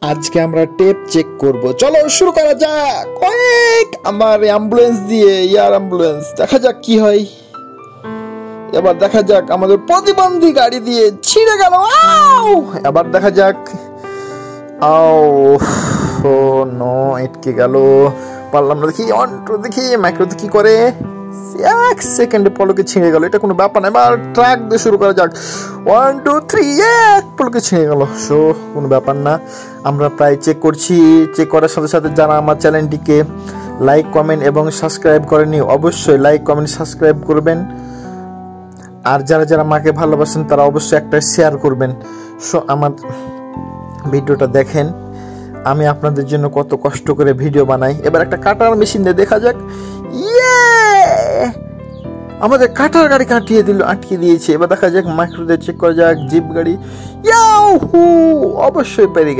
আজকে আমরা tape check করব। চলো শুরু করা যাক। আমার অ্যাম্বুলেন্স দিয়ে এয়ার অ্যাম্বুলেন্স, দেখা যাক কি হয়। এবার দেখা যাক আমাদের প্রতিবন্ধী গাড়ি দিয়ে ছিঁড়ে গেল। এবার দেখা যাক। ও নো, আটকে গেল, পারলাম না। দেখি অন টু, দেখি মাইক্রোতে কি করে। এক সেকেন্ডে পলকে ছিঁড়ে গেল, এটা কোনো ব্যাপার না। এবার ট্রাক দিয়ে শুরু করা যাক। 1 2 3, এক পলকে ছিঁড়ে গেল। সো কোনো ব্যাপার না, আমরা প্রায় চেক করছি। চেক করার সাথে সাথে যারা আমার চ্যানেলটিকে লাইক কমেন্ট এবং সাবস্ক্রাইব করেনি, অবশ্যই লাইক কমেন্ট সাবস্ক্রাইব করবেন। আর যারা যারা মাকে ভালোবাসেন তারা অবশ্যই একটা শেয়ার করবেন। সো আমার ভিডিওটা দেখেন, আমি আপনাদের জন্য কত কষ্ট করে ভিডিও বানাই। এবার একটা কাটার মেশিন দিয়ে দেখা যাক। আমাদের কাটার গাড়ি আটকে দিয়েছে। এবার দেখা যাক মাইক্রো দিয়ে চেক করা যাক। জিপ গাড়ি অবশ্যই পেরে গেছে।